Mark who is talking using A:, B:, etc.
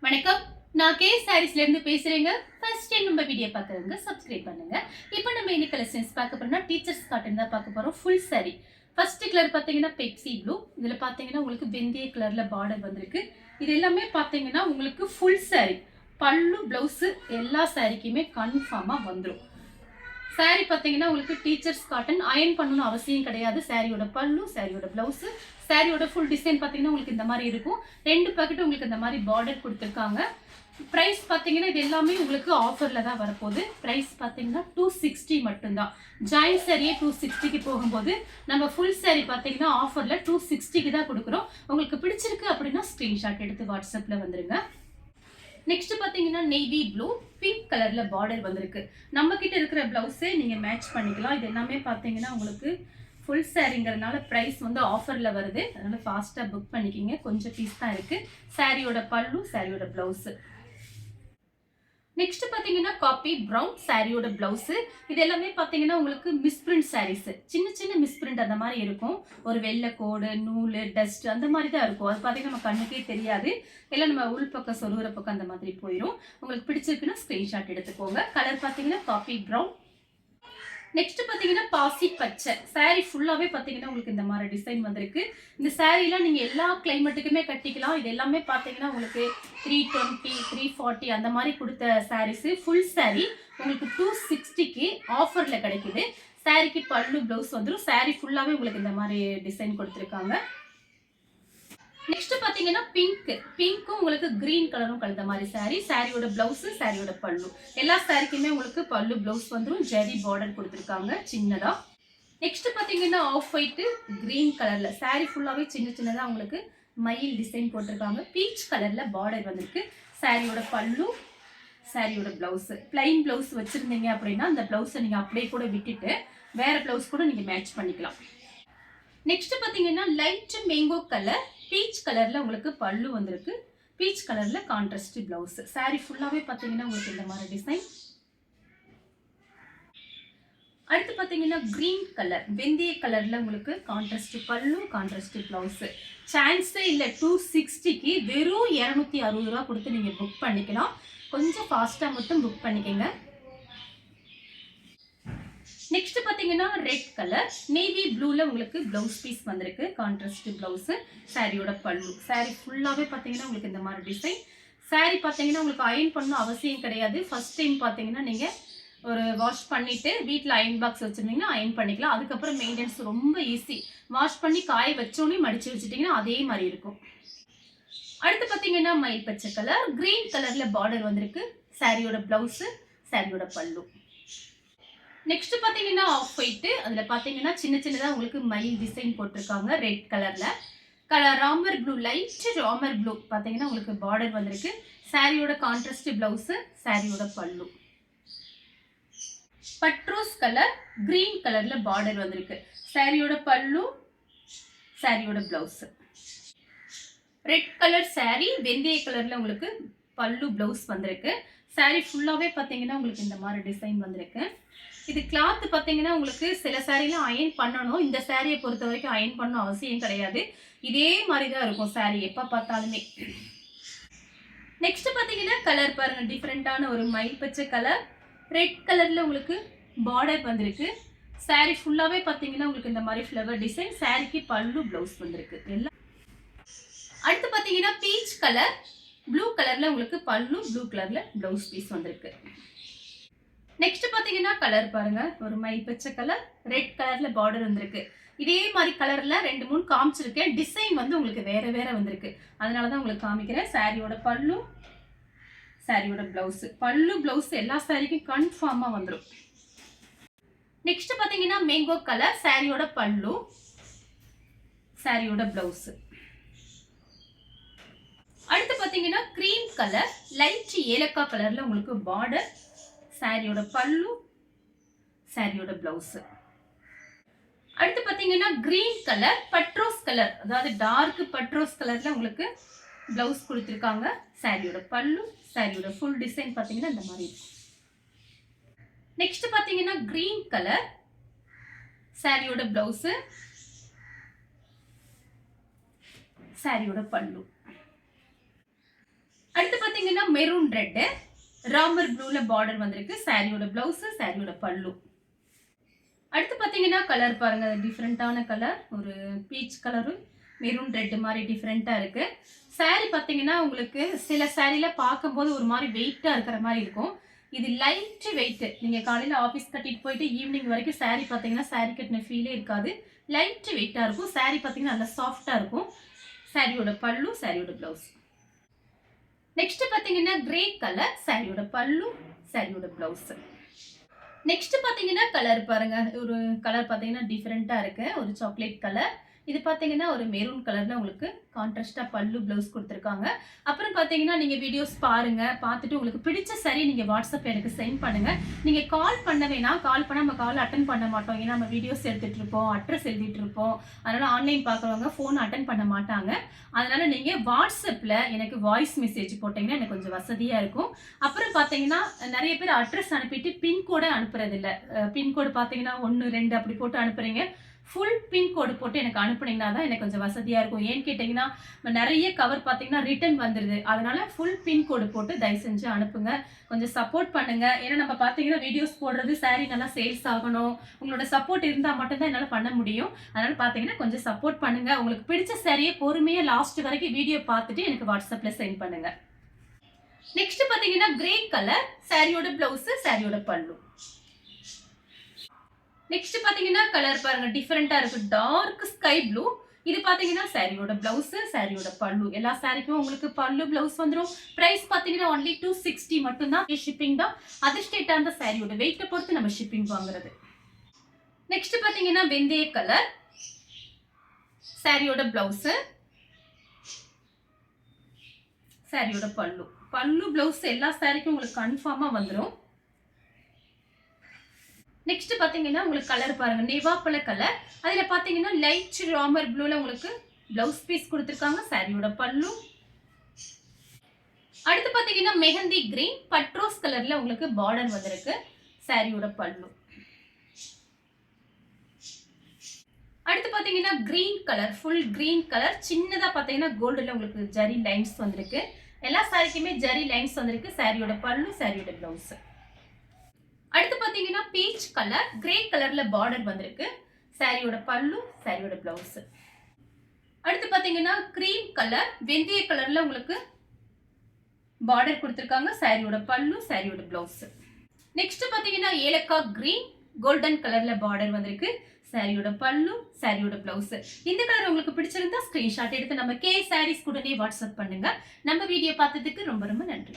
A: வணக்கம். நான் கே சாரீஸ்ல இருந்து பேசுறேங்க. ஃபர்ஸ்ட் டைம் நம்ம வீடியோ பார்க்குறவங்க சப்ஸ்கிரைப் பண்ணுங்க. இப்போ நம்ம இன்னைக்கு கலெக்ஷன்ஸ் பார்க்க போறோம்னா டீச்சர்ஸ் காட்டன் தான் பார்க்க போறோம். Full sorry. ஃபர்ஸ்ட் கலர் பார்த்தீங்கன்னா பெப்சி ப்ளூ. இதுல பார்த்தீங்கன்னா உங்களுக்கு வெந்தய கலர்ல பார்டர் வந்திருக்கு. இது எல்லாமே பார்த்தீங்கன்னா உங்களுக்கு ஃபுல் சாரி. பல்லு பிளவுஸ் எல்லா சாரிக்குமே கன்ஃபார்மா வந்துடும். சாரி பார்த்தீங்கன்னா உங்களுக்கு டீச்சர்ஸ் காட்டன் அயன் பண்ணணும் அவசியம் கிடையாது. சாரியோட பல்லு, சாரியோட பிளவுஸ், சாரியோட ஃபுல் டிசைன் பார்த்தீங்கன்னா உங்களுக்கு இந்த மாதிரி இருக்கும். 2 பாக்கெட் உங்களுக்கு இந்த மாதிரி பார்டர் கொடுத்துருக்காங்க. ப்ரைஸ் பார்த்தீங்கன்னா இது எல்லாமே உங்களுக்கு ஆஃபரில் தான் வரப்போகுது. ப்ரைஸ் பார்த்தீங்கன்னா 260 மட்டும்தான். ஜாயின் சாரியே 260க்கு போகும்போது நம்ம ஃபுல் சாரி பார்த்தீங்கன்னா ஆஃபரில் 260க்கு தான் கொடுக்குறோம். உங்களுக்கு பிடிச்சிருக்கு அப்படின்னா ஸ்க்ரீன்ஷாட் எடுத்து வாட்ஸ்அப்பில் வந்துருங்க. நெக்ஸ்ட் பாத்தீங்கன்னா நேவி ப்ளூ பிங்க் கலர்ல பார்டர் வந்திருக்கு. நம்ம கிட்ட இருக்கிற பிளவுஸே நீங்க மேட்ச் பண்ணிக்கலாம். இது எல்லாமே பாத்தீங்கன்னா உங்களுக்கு ஃபுல் சாரிங்கிறதுனால பிரைஸ் வந்து ஆஃபர்ல வருது. அதனால ஃபாஸ்டா புக் பண்ணிக்கிங்க. கொஞ்சம் பீஸ் தான் இருக்கு. சாரியோட பல்லு, சாரியோட பிளவுஸ். நெக்ஸ்ட் பாத்தீங்கன்னா காப்பி ப்ரௌன் சாரியோட பிளவுஸ். இது எல்லாமே பாத்தீங்கன்னா உங்களுக்கு மிஸ்பிரிண்ட் சாரீஸ். சின்ன சின்ன மிஸ்பிரிண்ட் அந்த மாதிரி இருக்கும். ஒரு வெள்ளை கோடு, நூல், டஸ்ட் அந்த மாதிரி தான் இருக்கும். அது பாத்தீங்கன்னா நம்ம கண்ணுக்கே தெரியாது. எல்லாம் நம்ம உள் பக்கம் சொருகிற பக்கம் அந்த மாதிரி போயிடும். உங்களுக்கு பிடிச்சிருக்குன்னா ஸ்கிரீன்ஷாட் எடுத்துக்கோங்க. கலர் பாத்தீங்கன்னா காப்பி ப்ரௌன். நெக்ஸ்ட் பாத்தீங்கன்னா பாசி பச்சை சாரி ஃபுல்லாவே பாத்தீங்கன்னா உங்களுக்கு இந்த மாதிரி டிசைன் வந்திருக்கு. இந்த சாரீலாம் நீங்க எல்லா கிளைமேட்டுக்குமே கட்டிக்கலாம். இது எல்லாமே பாத்தீங்கன்னா உங்களுக்கு 320 340 அந்த மாதிரி கொடுத்த சாரீஸ். ஃபுல் சாரி உங்களுக்கு 260க்கு ஆஃபர்ல கிடைக்குது. சாரிக்கு பல்லு பிளவுஸ் வந்துடும். சாரி ஃபுல்லாவே உங்களுக்கு இந்த மாதிரி டிசைன் கொடுத்துருக்காங்க. நெக்ஸ்ட் பாத்தீங்கன்னா பிங்க்கும் உங்களுக்கு கிரீன் கலரும் கலந்த மாதிரி சாரி. சாரியோட பிளவுஸ், சாரியோட பல்லு எல்லா சாரிக்குமே உங்களுக்கு பல்லு பிளவுஸ் வந்துடும். ஜெரி பார்டர் கொடுத்துருக்காங்க சின்னதா. நெக்ஸ்ட் பாத்தீங்கன்னா ஆஃப் ஒயிட் கிரீன் கலர்ல சாரி ஃபுல்லாவே சின்ன சின்னதா உங்களுக்கு மயில் டிசைன் போட்டிருக்காங்க. பீச் கலர்ல பார்டர் வந்திருக்கு. சாரியோட பல்லு, சாரியோட பிளவுஸ். பிளைன் பிளவுஸ் வச்சிருந்தீங்க அப்படின்னா அந்த பிளவுஸை நீங்க அப்படியே கூட விட்டுட்டு வேற பிளவுஸ் கூட நீங்க மேட்ச் பண்ணிக்கலாம். நெக்ஸ்ட் பாத்தீங்கன்னா லைட் மேங்கோ கலர் பீச் கலர்ல உங்களுக்கு பல்லு வந்திருக்கு. பீச் கலர்ல கான்ட்ராஸ்ட் பிளவுஸ். சாரி ஃபுல்லாவே பாத்தீங்கன்னா உங்களுக்கு இந்த மாதிரி டிசைன். அடுத்து பாத்தீங்கன்னா கிரீன் கலர் வெந்தய கலர்ல உங்களுக்கு கான்ட்ராஸ்ட் பல்லு, கான்ட்ராஸ்ட் பிளவுஸ். சான்ஸே இல்ல 260க்கு வெறும் 260 ரூபா கொடுத்து நீங்க புக் பண்ணிக்கலாம். கொஞ்சம் ஃபாஸ்டா மட்டும் புக் பண்ணிக்கங்க. நெக்ஸ்ட் பாத்தீங்கன்னா ரெட் கலர் நேவி ப்ளூல உங்களுக்கு பிளவுஸ் பீஸ் வந்திருக்கு. கான்ட்ராஸ்ட் பிளவுஸ், சாரியோட பல்லு. சாரி ஃபுல்லாவே பாத்தீங்கன்னா உங்களுக்கு இந்த மாதிரி டிசைன். சாரி பாத்தீங்கன்னா உங்களுக்கு அயன் பண்ணணும் அவசியம் கிடையாது. ஃபர்ஸ்ட் டைம் பாத்தீங்கன்னா நீங்க ஒரு வாஷ் பண்ணிட்டு வீட்டில் அயன் பாக்ஸ் வச்சிருந்தீங்கன்னா அயன் பண்ணிக்கலாம். அதுக்கப்புறம் மெயின்டெனன்ஸ் ரொம்ப ஈஸி. வாஷ் பண்ணி காய வச்சோன்னே மடிச்சு வச்சுட்டீங்கன்னா அதே மாதிரி இருக்கும். அடுத்து பாத்தீங்கன்னா மயில் பச்சை கலர் கிரீன் கலர்ல பார்டர் வந்திருக்கு. சாரியோட பிளவுஸ், சாரியோட பல்லு. நெக்ஸ்ட் பாத்தீங்கன்னா ஆஃப் ஒயிட். அதுல பாத்தீங்கன்னா சின்ன சின்னதா உங்களுக்கு மயில் டிசைன் போட்டிருக்காங்க ரெட் கலர்ல. Colour Ramar blue light Ramar blue பாத்தீங்கன்னா உங்களுக்கு பார்டர் வந்திருக்கு. சாரியோட கான்ட்ராஸ்ட் பிளவுஸ், சாரியோட பல்லு. பட்ரோஸ் கலர் கிரீன் கலர்ல பார்டர் வந்திருக்கு. சாரியோட பல்லு, சாரியோட பிளவுஸ். ரெட் கலர் சாரி வெந்தய கலர்ல உங்களுக்கு பல்லு பிளவுஸ் வந்திருக்கு. சாரி ஃபுல்லாவே பாத்தீங்கன்னா உங்களுக்கு இந்த மாதிரி டிசைன் வந்திருக்கு. இது கிளாத் பாத்தீங்கன்னா உங்களுக்கு சில சாரிலாம் அயன் பண்ணணும். இந்த சாரியை பொறுத்த வரைக்கும் அயன் பண்ணணும் அவசியம் கிடையாது. இதே மாதிரி தான் இருக்கும் சாரி எப்ப பார்த்தாலுமே. நெக்ஸ்ட் பாத்தீங்கன்னா கலர் பாருங்க டிஃபரெண்டான ஒரு மயில் பச்சை கலர் ரெட் கலர்ல உங்களுக்கு பார்டர் வந்திருக்கு. சாரி ஃபுல்லாவே பாத்தீங்கன்னா உங்களுக்கு இந்த மாதிரி ஃப்ளவர் டிசைன். சாரிக்கு பல்லு பிளவுஸ் வந்திருக்கு. எல்லாம் அடுத்து பாத்தீங்கன்னா பீச் கலர் ப்ளூ கலர்ல உங்களுக்கு பல்லு, ப்ளூ கலர்ல பிளவுஸ் பீஸ் வந்திருக்கு. நெக்ஸ்ட் பாத்தீங்கன்னா கலர் பாருங்க ஒரு மயில் பச்சை கலர் ரெட் கலர்ல பார்டர் வந்திருக்கு. இதே மாதிரி கலர்ல 2-3 காமிச்சிருக்கேன். டிசைன் வந்து உங்களுக்கு வேற வேற வந்திருக்கு. அதனாலதான் உங்களுக்கு காமிக்கிறேன். சாரியோட பல்லு, சாரியோட பிளவுஸ். பல்லு பிளவுஸ் எல்லா சாரிக்கும் கன்ஃபார்மா வந்துடும். நெக்ஸ்ட் பாத்தீங்கன்னா மேங்கோ கலர் சாரியோட பல்லு, சாரியோட பிளவுஸ். அடுத்து பாத்தீங்கன்னா கிரீம் கலர் லைட் ஏலக்காய் கலர்ல உங்களுக்கு பார்டர், சாரியோட பல்லு, சாரியோட பிளவுஸ். அடுத்து பாத்தீங்கன்னா கிரீன் கலர் பட்ரோஸ் கலர் அதாவது டார்க் பட்ரோஸ் கலர்ல உங்களுக்கு பிளவுஸ் கொடுத்திருக்காங்க. சாரியோட பல்லு, சாரியோட ஃபுல் டிசைன் பாத்தீங்கன்னா இந்த மாதிரி இருக்கும். நெக்ஸ்ட் பாத்தீங்கன்னா கிரீன் கலர் சாரியோட பிளவுஸ், சாரியோட பல்லு. அடுத்து மெரூன் ரெட் ராமர் ப்ளூல பார்டர் வந்திருக்கு. சாரியோட பிளவுஸ், சாரியோட பல்லு. அடுத்து பாத்தீங்கன்னா கலர் பாருங்க, டிஃப்ரெண்டான கலர், ஒரு பீச் கலரும் மெரூன் ரெட் மாதிரி டிஃப்ரெண்டா இருக்கு. சாரி பாத்தீங்கன்னா உங்களுக்கு சில சாரியில பார்க்கும்போது ஒரு மாதிரி வெயிட்டா இருக்கிற மாதிரி இருக்கும். இது லைட் வெயிட். நீங்க காலையில ஆபீஸ் கட்டிட்டு போயிட்டு ஈவினிங் வரைக்கும் சாரி பாத்தீங்கன்னா சாரி கட்டின ஃபீலே இருக்காது. லைட் வெயிட்டா இருக்கும். சாரி பாத்தீங்கன்னா நல்லா சாஃப்டா இருக்கும். சாரியோட பல்லு, சாரியோட பிளவுஸ். நெக்ஸ்ட் பாத்தீங்கன்னா கிரே கலர், சாரியோட பல்லு, சாரியோட பிளவுஸ். நெக்ஸ்ட் பாத்தீங்கன்னா கலர் பாருங்க, ஒரு கலர் பாத்தீங்கன்னா டிஃப்ரெண்டா இருக்கு. ஒரு சாக்லேட் கலர். இது பாத்தீங்கன்னா ஒரு மெரூன் கலர்ல உங்களுக்கு கான்ட்ராஸ்டா பல்லு பிளவுஸ் கொடுத்துருக்காங்க. அப்புறம் பாத்தீங்கன்னா நீங்க வீடியோஸ் பாருங்க, பார்த்துட்டு உங்களுக்கு பிடிச்ச சரி நீங்க வாட்ஸ்அப் எனக்கு சென்ட் பண்ணுங்க. நீங்க கால் பண்ண வேணாம். கால் பண்ணா நம்ம கால் அட்டன் பண்ண மாட்டோம். ஏன்னா நம்ம வீடியோஸ் எடுத்துட்டு இருப்போம், அட்ரஸ் எழுதிட்டு இருப்போம். அதனால ஆன்லைன் பாக்குறவங்க போன் அட்டன் பண்ண மாட்டாங்க. அதனால நீங்க வாட்ஸ்அப்ல எனக்கு வாய்ஸ் மெசேஜ் போட்டீங்கன்னா எனக்கு கொஞ்சம் வசதியா இருக்கும். அப்புறம் பாத்தீங்கன்னா நிறைய பேர் அட்ரஸ் அனுப்பிட்டு பின்கோட அனுப்புறது இல்ல. பின்கோடு பாத்தீங்கன்னா 1 2 அப்படி போட்டு அனுப்புறீங்க. ஃபுல் பின்கோடு போட்டு எனக்கு அனுப்புனீங்கன்னா தான் எனக்கு கொஞ்சம் வசதியா இருக்கும். ஏன்னு கேட்டீங்கன்னா நிறைய கவர் பாத்தீங்கன்னா ரிட்டர்ன் வந்துருது. அதனால ஃபுல் பின்கோடு போட்டு தயவு செஞ்சு அனுப்புங்க. கொஞ்சம் சப்போர்ட் பண்ணுங்க. ஏன்னா நம்ம பாத்தீங்கன்னா வீடியோஸ் போடுறது சாரி நல்லா சேல்ஸ் ஆகணும். உங்களோட சப்போர்ட் இருந்தா மட்டும்தான் என்னால பண்ண முடியும். அதனால பாத்தீங்கன்னா கொஞ்சம் சப்போர்ட் பண்ணுங்க. உங்களுக்கு பிடிச்ச சாரியை பொறுமையா லாஸ்ட் வரைக்கும் வீடியோ பார்த்துட்டு எனக்கு வாட்ஸ்அப்ல சென்ட் பண்ணுங்க. நெக்ஸ்ட் பாத்தீங்கன்னா கிரே கலர், சாரியோட பிளவுஸ், சாரியோட பல்லு. நெக்ஸ்ட் பாத்தீங்கன்னா கலர் பாருங்க, டிஃபரெண்டா இருக்கு. Dark sky blue. இது பாத்தீங்கன்னா சாரியோட பிளவுஸ், சாரியோட பல்லு. எல்லா சாரிக்கும் உங்களுக்கு பல்லு பிளவுஸ் வந்துடும். பிரைஸ் பாத்தீங்கன்னா ஒன்லி 260 மட்டும் தான். ஷிப்பிங் தான். அதர் ஸ்டேட்டா அந்த சாரியோட வெயிட்டை பொறுத்து நம்ம ஷிப்பிங் வாங்குறது. நெக்ஸ்ட் பாத்தீங்கன்னா வெந்தய கலர், சாரியோட பிளவுஸ், சாரியோட பல்லு. பல்லு பிளவுஸ் எல்லா சாரிக்கும் உங்களுக்கு கன்ஃபார்மா வந்துடும். நெக்ஸ்ட் பாத்தீங்கன்னா உங்களுக்கு கலர் பாருங்க, நேவாப்பழ கலர். அதுல பாத்தீங்கன்னா லைட் ராமர் ப்ளூல உங்களுக்கு பிளவுஸ் பீஸ் கொடுத்துருக்காங்க. சாரியோட பல்லு. அடுத்து பாத்தீங்கன்னா மெஹந்தி கிரீன் பட்ரோஸ் கலர்ல உங்களுக்கு பார்டர் வந்திருக்கு. சாரியோட பல்லு. அடுத்து பாத்தீங்கன்னா green colour, full green colour. சின்னதா பாத்தீங்கன்னா கோல்டுல உங்களுக்கு ஜரி லைன்ஸ் வந்திருக்கு. எல்லா சாரிக்குமே ஜரி லைன்ஸ் வந்திருக்கு. சாரியோட பல்லு, சாரியோட பிளவுஸ். அடுத்து பாத்தீங்கன்னா பீச் கலர், கிரே கலர்ல பார்டர் வந்திருக்கு. சாரியோட பல்லு, சாரியோட பிளவுஸ். அடுத்து பாத்தீங்கன்னா கிரீம் கலர், வெந்தய கலர்ல உங்களுக்கு பார்டர் கொடுத்திருக்காங்க. சாரியோட பல்லு, சாரியோட பிளவுஸ். நெக்ஸ்ட் பாத்தீங்கன்னா ஏலக்காய் கிரீன், கோல்டன் கலர்ல பார்டர் வந்திருக்கு. சாரியோட பல்லு, சாரியோட பிளவுஸ். இந்த கலர் உங்களுக்கு பிடிச்சிருந்தா ஸ்கிரீன்ஷாட் எடுத்து நம்ம கே சாரீஸ் கூடவே வாட்ஸ்அப் பண்ணுங்க. நம்ம வீடியோ பார்த்ததுக்கு ரொம்ப ரொம்ப நன்றி.